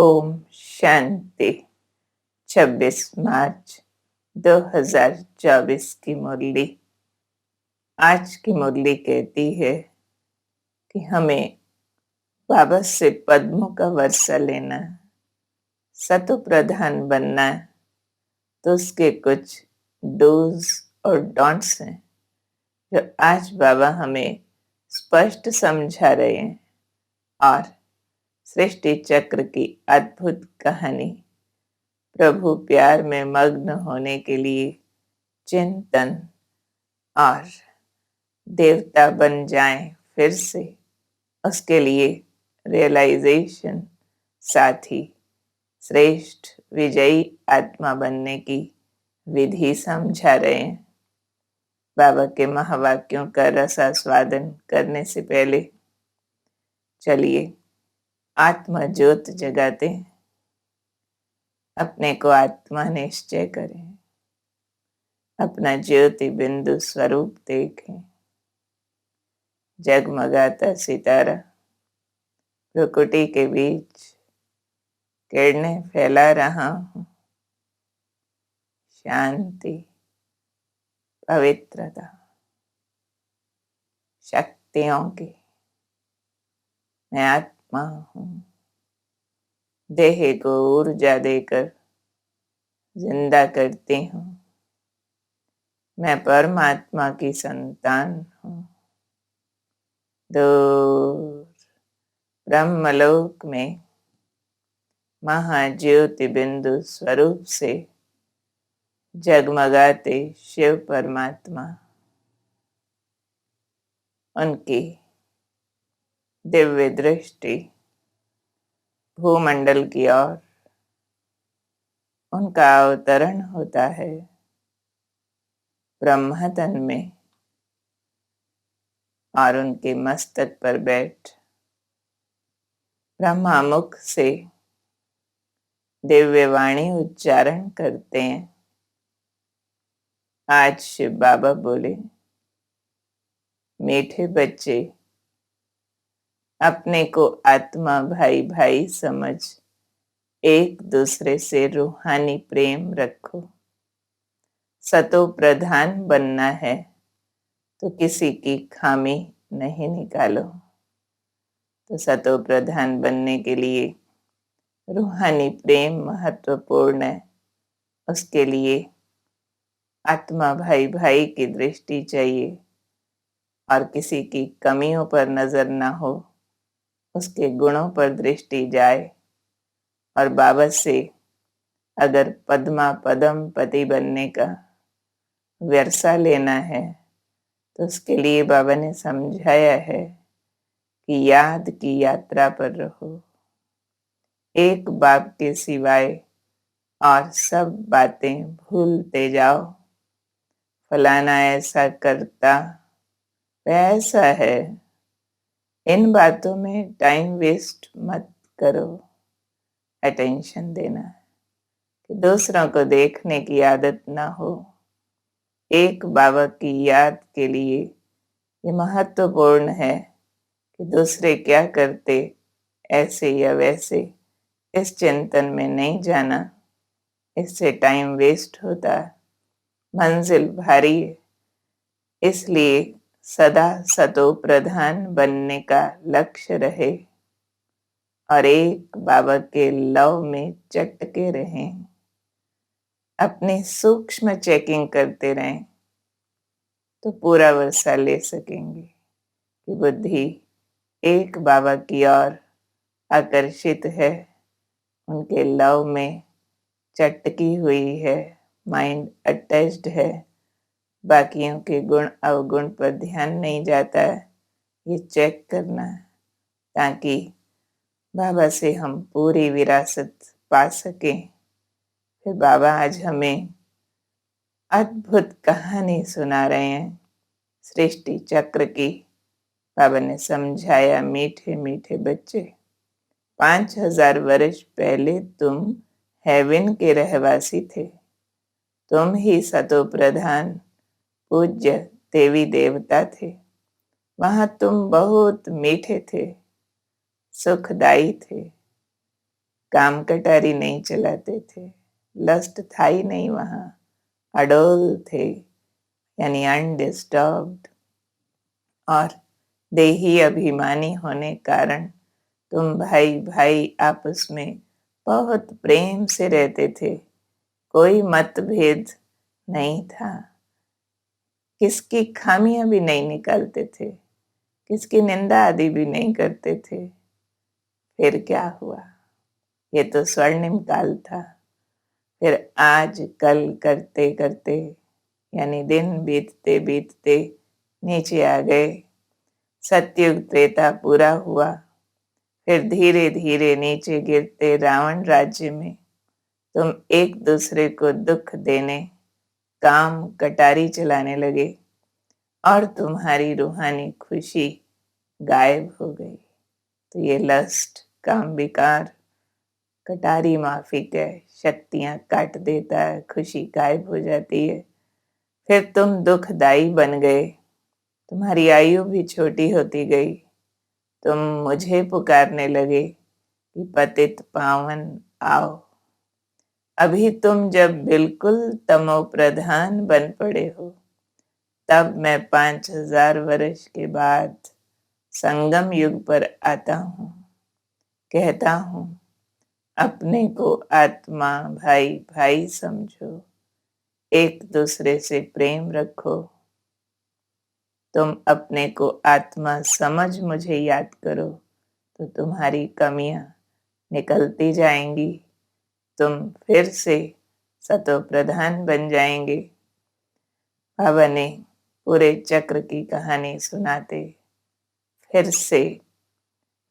ओम शांति। 26 मार्च 2024 की मुरली। आज की मुरली कहती है कि हमें बाबा से पद्मों का वर्षा लेना, सतो प्रधान बनना है, तो उसके कुछ डूज और डोंट्स हैं जो आज बाबा हमें स्पष्ट समझा रहे हैं। और सृष्टि चक्र की अद्भुत कहानी, प्रभु प्यार में मग्न होने के लिए चिंतन और देवता बन जाएं फिर से, उसके लिए रियलाइजेशन, साथ ही श्रेष्ठ विजयी आत्मा बनने की विधि समझा रहे हैं। बाबा के महावाक्यों का रसास्वादन करने से पहले चलिए आत्मा ज्योत जगाते हैं, अपने को आत्मा निश्चय करें, अपना ज्योति बिंदु स्वरूप देखें। जगमगाता सितारा प्रकृति के बीच किरणें फैला रहा हूँ। शांति, पवित्रता, शक्तियों की मैं आत्मा हूँ। देह को ऊर्जा देकर जिंदा करती हूँ। मैं परमात्मा की संतान हूँ। दूर ब्रह्मलोक में महाज्योति बिंदु स्वरूप से जगमगाते शिव परमात्मा, उनकी दिव्य दृष्टि भूमंडल की ओर उनका अवतरण होता है। ब्रह्मतन में और उनके मस्तक पर बैठ ब्रह्मा मुख से दिव्य वाणी उच्चारण करते हैं। आज शिव बाबा बोले, मीठे बच्चे, अपने को आत्मा भाई भाई समझ एक दूसरे से रूहानी प्रेम रखो। सतो प्रधान बनना है तो किसी की खामी नहीं निकालो। तो सतो प्रधान बनने के लिए रूहानी प्रेम महत्वपूर्ण है। उसके लिए आत्मा भाई भाई की दृष्टि चाहिए और किसी की कमियों पर नजर ना हो, उसके गुणों पर दृष्टि जाए। और बाबा से अगर पद्मा पदम पति बनने का वर्षा लेना है तो उसके लिए बाबा ने समझाया है कि याद की यात्रा पर रहो। एक बाप के सिवाय और सब बातें भूलते जाओ। फलाना ऐसा करता, वैसा है, इन बातों में टाइम वेस्ट मत करो। अटेंशन देना कि दूसरों को देखने की आदत ना हो। एक बाबा की याद के लिए ये महत्वपूर्ण है कि दूसरे क्या करते, ऐसे या वैसे, इस चिंतन में नहीं जाना। इससे टाइम वेस्ट होता है, मंजिल भारी है। इसलिए सदा सतो प्रधान बनने का लक्ष्य रहे और एक बाबा के लव में चटके रहें। अपनी सूक्ष्म चेकिंग करते रहें तो पूरा वर्षा ले सकेंगे कि बुद्धि एक बाबा की ओर आकर्षित है, उनके लव में चटकी हुई है, माइंड अटैच्ड है, बाकियों के गुण अवगुण पर ध्यान नहीं जाता है। ये चेक करना है ताकि बाबा से हम पूरी विरासत पा सकें। फिर बाबा आज हमें अद्भुत कहानी सुना रहे हैं सृष्टि चक्र की। बाबा ने समझाया, मीठे मीठे बच्चे, 5000 वर्ष पहले तुम हेवन के रहवासी थे। तुम ही सतो प्रधान पूज्य देवी देवता थे। वहां तुम बहुत मीठे थे, सुखदायी थे। काम कटारी नहीं चलाते थे, लस्ट था ही नहीं वहाँ, अडोल थे यानी अनडिस्टर्ब्ड। और देही अभिमानी होने कारण तुम भाई भाई आपस में बहुत प्रेम से रहते थे, कोई मतभेद नहीं था, किसकी खामियां भी नहीं निकालते थे, किसकी निंदा आदि भी नहीं करते थे। फिर क्या हुआ? ये तो स्वर्णिम काल था। फिर आज कल करते करते यानी दिन बीतते बीतते नीचे आ गए। सतयुग त्रेता पूरा हुआ। फिर धीरे धीरे नीचे गिरते रावण राज्य में तुम एक दूसरे को दुख देने काम कटारी चलाने लगे और तुम्हारी रूहानी खुशी गायब हो गई। तो ये लस्ट, काम विकार, कटारी माफिक है, शक्तियां काट देता है, खुशी गायब हो जाती है। फिर तुम दुखदाई बन गए, तुम्हारी आयु भी छोटी होती गई। तुम मुझे पुकारने लगे कि पतित पावन आओ। अभी तुम जब बिल्कुल तमो प्रधान बन पड़े हो, तब मैं 5000 वर्ष के बाद संगम युग पर आता हूँ, कहता हूँ अपने को आत्मा भाई भाई समझो, एक दूसरे से प्रेम रखो। तुम अपने को आत्मा समझ मुझे याद करो तो तुम्हारी कमियां निकलती जाएंगी, तुम फिर से सतो प्रधान बन जाएंगे। बाबा ने पूरे चक्र की कहानी सुनाते फिर से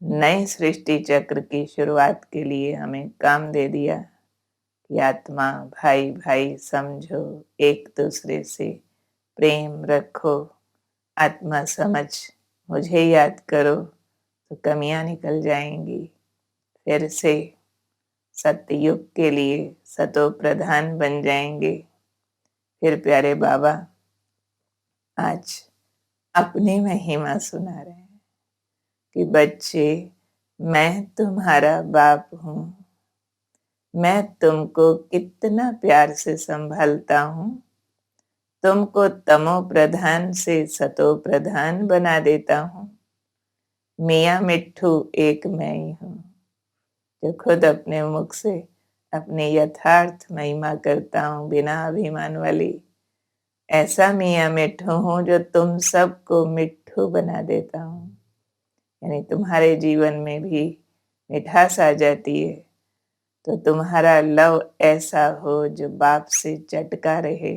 नए सृष्टि चक्र की शुरुआत के लिए हमें काम दे दिया कि आत्मा भाई भाई समझो, एक दूसरे से प्रेम रखो, आत्मा समझ मुझे याद करो तो कमियां निकल जाएंगी। फिर से सत्ययुग के लिए सतो प्रधान बन जाएंगे। फिर प्यारे बाबा आज अपनी महिमा सुना रहे हैं कि बच्चे, मैं तुम्हारा बाप हूँ, मैं तुमको कितना प्यार से संभालता हूँ, तुमको तमो प्रधान से सतो प्रधान बना देता हूँ। मियाँ मिट्ठू एक मैं ही हूँ, जो खुद अपने मुख से अपनी यथार्थ महिमा करता हूँ बिना अभिमान वाली। ऐसा मियाँ मिट्ठू हूँ जो तुम सबको मिट्ठू बना देता हूँ, यानी तुम्हारे जीवन में भी मिठास आ जाती है तो तुम्हारा लव ऐसा हो जो बाप से चटका रहे।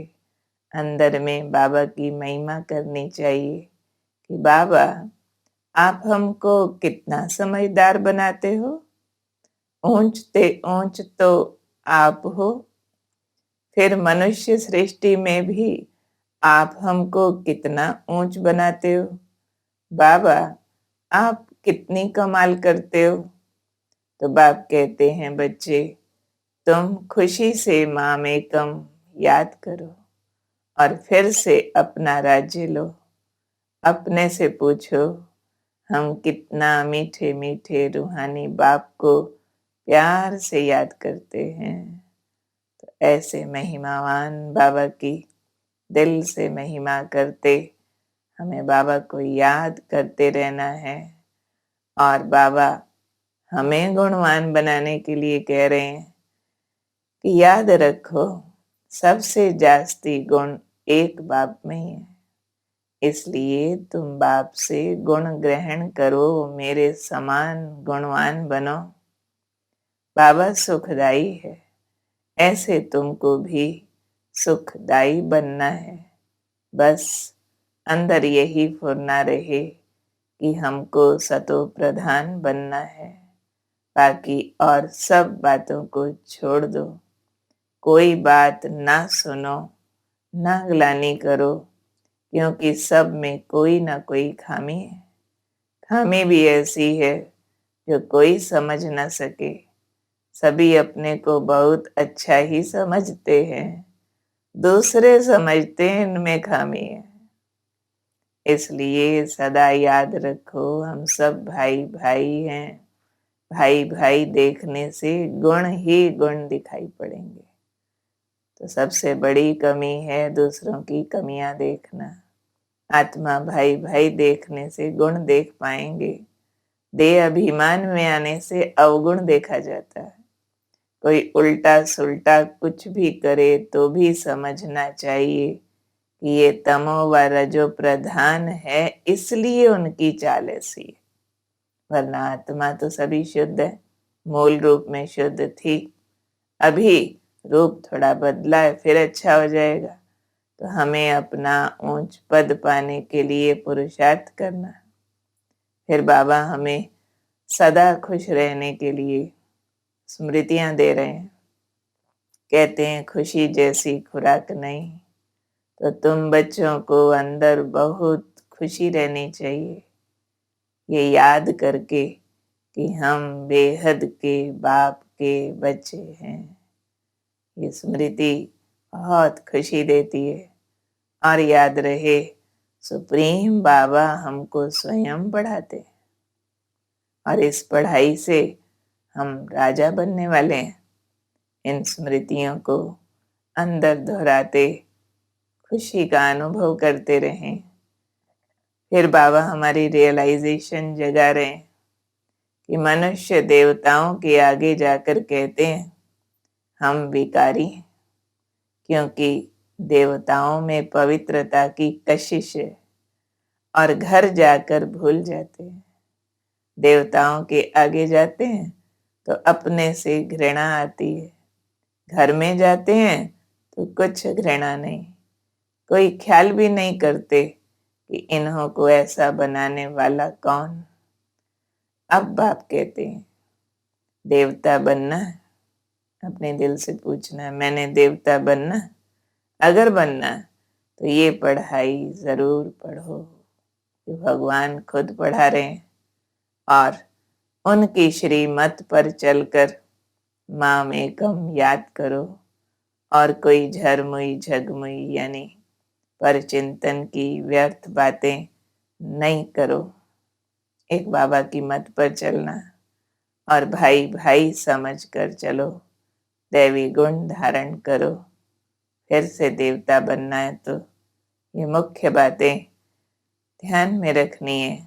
अंदर में बाबा की महिमा करनी चाहिए कि बाबा आप हमको कितना समझदार बनाते हो, ऊंचते ऊंच तो आप हो, फिर मनुष्य सृष्टि में भी आप हमको कितना ऊंच बनाते हो। बाबा आप कितनी कमाल करते हो। तो बाप कहते हैं बच्चे, तुम खुशी से माम एकम याद करो और फिर से अपना राज्य लो। अपने से पूछो हम कितना मीठे मीठे रूहानी बाप को प्यार से याद करते हैं। तो ऐसे महिमावान बाबा की दिल से महिमा करते हमें बाबा को याद करते रहना है। और बाबा हमें गुणवान बनाने के लिए कह रहे हैं कि याद रखो सबसे जास्ती गुण एक बाप में ही है, इसलिए तुम बाप से गुण ग्रहण करो, मेरे समान गुणवान बनो। बाबा सुखदाई है, ऐसे तुमको भी सुखदाई बनना है। बस अंदर यही फुरना रहे कि हमको सतो प्रधान बनना है, बाकी और सब बातों को छोड़ दो। कोई बात ना सुनो, ना ग्लानि करो, क्योंकि सब में कोई ना कोई खामी है। खामी भी ऐसी है जो कोई समझ ना सके। सभी अपने को बहुत अच्छा ही समझते हैं, दूसरे समझते हैं इनमें खामी है। इसलिए सदा याद रखो हम सब भाई भाई हैं, भाई भाई देखने से गुण ही गुण दिखाई पड़ेंगे। तो सबसे बड़ी कमी है दूसरों की कमियां देखना। आत्मा भाई भाई देखने से गुण देख पाएंगे। देह अभिमान में आने से अवगुण देखा जाता है। कोई उल्टा सुल्टा कुछ भी करे तो भी समझना चाहिए कि ये तमो व रजो प्रधान है, इसलिए उनकी चाल ऐसी है। वरना आत्मा तो सभी शुद्ध है, मूल रूप में शुद्ध थी। अभी रूप थोड़ा बदला है, फिर अच्छा हो जाएगा। तो हमें अपना ऊंच पद पाने के लिए पुरुषार्थ करना। फिर बाबा हमें सदा खुश रहने के लिए स्मृतियां दे रहे हैं। कहते हैं खुशी जैसी खुराक नहीं। तो तुम बच्चों को अंदर बहुत खुशी रहनी चाहिए, ये याद करके कि हम बेहद के बाप के बच्चे हैं। ये स्मृति बहुत खुशी देती है। और याद रहे, सुप्रीम बाबा हमको स्वयं पढ़ाते हैं और इस पढ़ाई से हम राजा बनने वाले हैं। इन स्मृतियों को अंदर दोहराते खुशी का अनुभव करते रहें। फिर बाबा हमारी रियलाइजेशन जगा रहे हैं कि मनुष्य देवताओं के आगे जाकर कहते हैं हम भिखारी हैं, क्योंकि देवताओं में पवित्रता की कशिश है और घर जाकर भूल जाते हैं। देवताओं के आगे जाते हैं तो अपने से घृणा आती है, घर में जाते हैं तो कुछ घृणा नहीं। कोई ख्याल भी नहीं करते कि इन्हों को ऐसा बनाने वाला कौन। अब बाप कहते हैं देवता बनना है, अपने दिल से पूछना है मैंने देवता बनना। अगर बनना तो ये पढ़ाई जरूर पढ़ो। ये भगवान खुद पढ़ा रहे हैं और उनकी श्रीमत पर चलकर माम एकम याद करो और कोई झरमुई झगमुई यानी पर चिंतन की व्यर्थ बातें नहीं करो। एक बाबा की मत पर चलना और भाई भाई समझ कर चलो। दैवी गुण धारण करो। फिर से देवता बनना है तो ये मुख्य बातें ध्यान में रखनी है।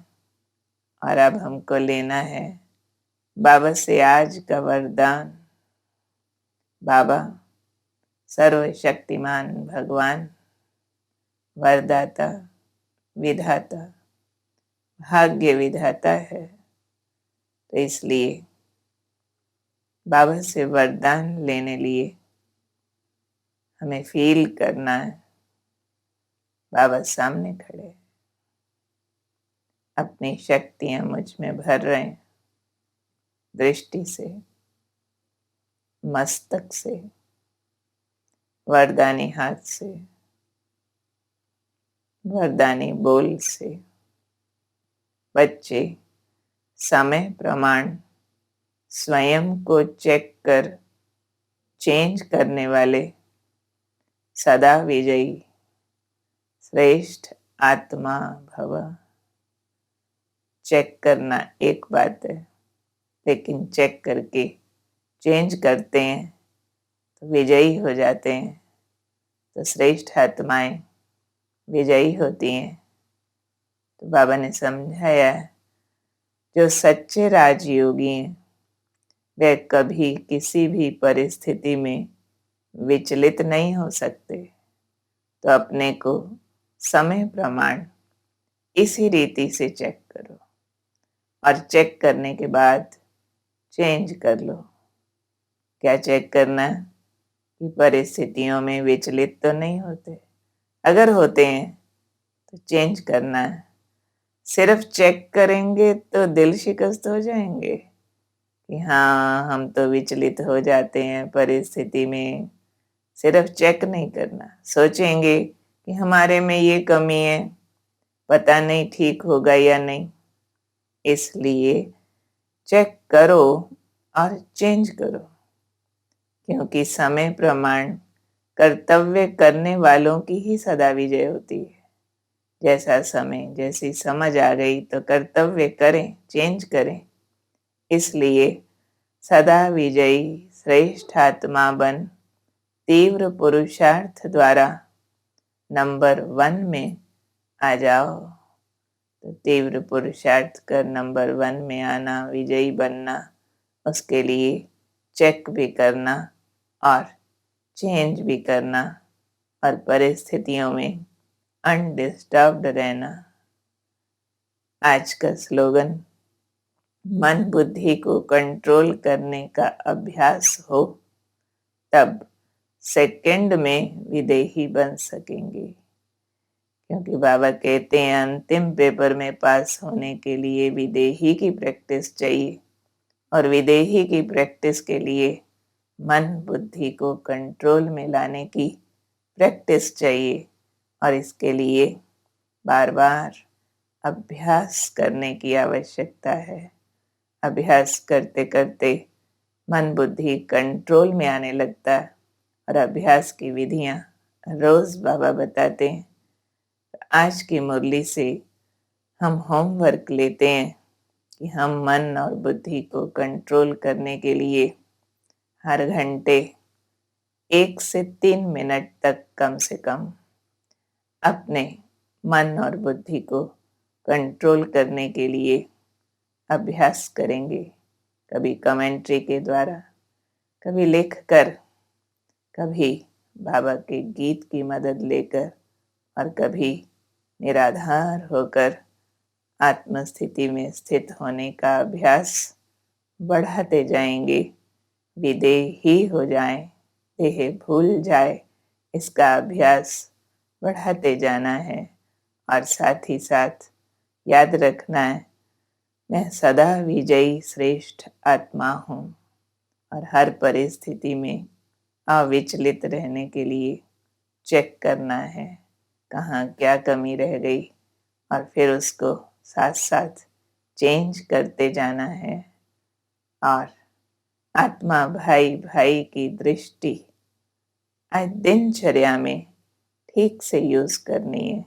और अब हमको लेना है बाबा से आज का वरदान। बाबा सर्वशक्तिमान भगवान, वरदाता, विधाता, भाग्य विधाता है। तो इसलिए बाबा से वरदान लेने लिए हमें फील करना है बाबा सामने खड़े, अपनी शक्तियां मुझ में भर रहे हैं, दृष्टि से, मस्तक से, वरदानी हाथ से, वरदानी बोल से। बच्चे समय प्रमाण स्वयं को चेक कर चेंज करने वाले सदा विजयी श्रेष्ठ आत्मा भव। चेक करना एक बात है, लेकिन चेक करके चेंज करते हैं तो विजयी हो जाते हैं। तो श्रेष्ठ आत्माएं विजयी होती हैं। तो बाबा ने समझाया जो सच्चे राजयोगी हैं वे कभी किसी भी परिस्थिति में विचलित नहीं हो सकते। तो अपने को समय प्रमाण इसी रीति से चेक करो और चेक करने के बाद चेंज कर लो। क्या चेक करना कि परिस्थितियों में विचलित तो नहीं होते। अगर होते हैं तो चेंज करना है। सिर्फ चेक करेंगे तो दिल शिकस्त हो जाएंगे कि हाँ हम तो विचलित हो जाते हैं परिस्थिति में। सिर्फ चेक नहीं करना, सोचेंगे कि हमारे में ये कमी है, पता नहीं ठीक होगा या नहीं। इसलिए चेक करो और चेंज करो, क्योंकि समय प्रमाण कर्तव्य करने वालों की ही सदा विजय होती है। जैसा समय, जैसी समझ आ गई तो कर्तव्य करें, चेंज करें। इसलिए सदा विजयी श्रेष्ठ आत्मा बन तीव्र पुरुषार्थ द्वारा नंबर 1 में आ जाओ। तो तीव्र पुरुषार्थ कर नंबर 1 में आना, विजयी बनना, उसके लिए चेक भी करना और चेंज भी करना और परिस्थितियों में अनडिस्टर्ब्ड रहना। आज का स्लोगन, मन बुद्धि को कंट्रोल करने का अभ्यास हो तब सेकंड में विदेही बन सकेंगे। क्योंकि बाबा कहते हैं अंतिम पेपर में पास होने के लिए विदेही की प्रैक्टिस चाहिए और विदेही की प्रैक्टिस के लिए मन बुद्धि को कंट्रोल में लाने की प्रैक्टिस चाहिए और इसके लिए बार बार अभ्यास करने की आवश्यकता है। अभ्यास करते करते मन बुद्धि कंट्रोल में आने लगता है और अभ्यास की विधियां रोज बाबा बताते हैं। आज की मुरली से हम होमवर्क लेते हैं कि हम मन और बुद्धि को कंट्रोल करने के लिए हर घंटे 1 से 3 मिनट तक कम से कम अपने मन और बुद्धि को कंट्रोल करने के लिए अभ्यास करेंगे। कभी कमेंट्री के द्वारा, कभी लिखकर, कभी बाबा के गीत की मदद लेकर और कभी निराधार होकर आत्मस्थिति में स्थित होने का अभ्यास बढ़ाते जाएंगे। विदेही हो जाए, देह भूल जाए, इसका अभ्यास बढ़ाते जाना है और साथ ही साथ याद रखना है, मैं सदा विजयी श्रेष्ठ आत्मा हूँ और हर परिस्थिति में अविचलित रहने के लिए चेक करना है कहाँ क्या कमी रह गई और फिर उसको साथ साथ चेंज करते जाना है। और आत्मा भाई भाई की दृष्टि आज दिनचर्या में ठीक से यूज करनी है।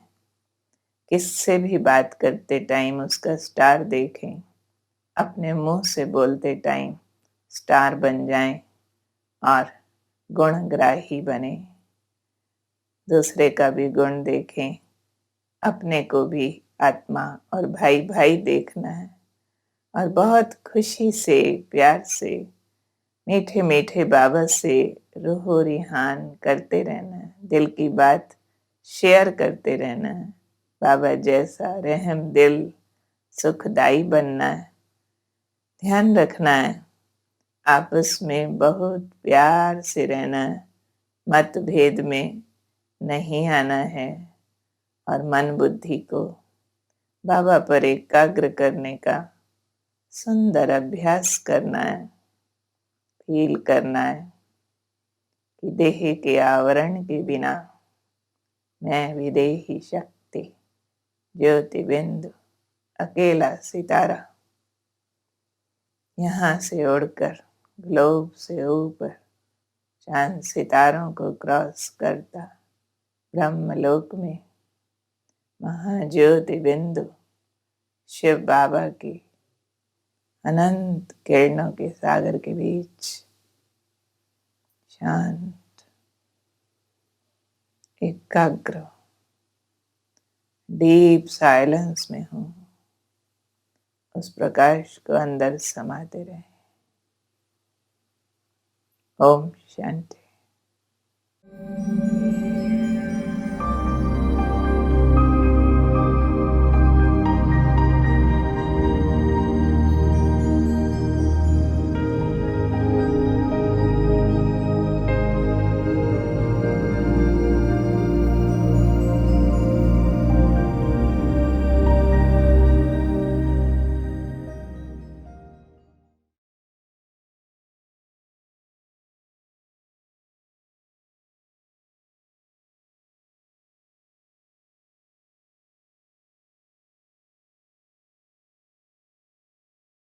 किससे भी बात करते टाइम उसका स्टार देखें, अपने मुंह से बोलते टाइम स्टार बन जाएं और गुणग्राही बने। दूसरे का भी गुण देखें, अपने को भी आत्मा और भाई भाई देखना है और बहुत खुशी से, प्यार से, मीठे मीठे बाबा से रूहो रिहान करते रहना है। दिल की बात शेयर करते रहना है। बाबा जैसा रहम दिल सुखदाई बनना है। ध्यान रखना है, आपस में बहुत प्यार से रहना है, मतभेद में नहीं आना है और मन बुद्धि को बाबा पर एकाग्र करने का सुंदर अभ्यास करना है। फील करना है कि देह के आवरण के बिना मैं विदेही शक्ति, ज्योति बिंदु, अकेला सितारा, यहाँ से उड़कर ग्लोब से ऊपर चांद सितारों को क्रॉस करता ब्रह्मलोक में महाज्योति बिंदु शिव बाबा की अनंत किरणों के सागर के बीच शांत, एकाग्र, डीप साइलेंस में हूँ। उस प्रकाश को अंदर समाते रहे। ओम शांति।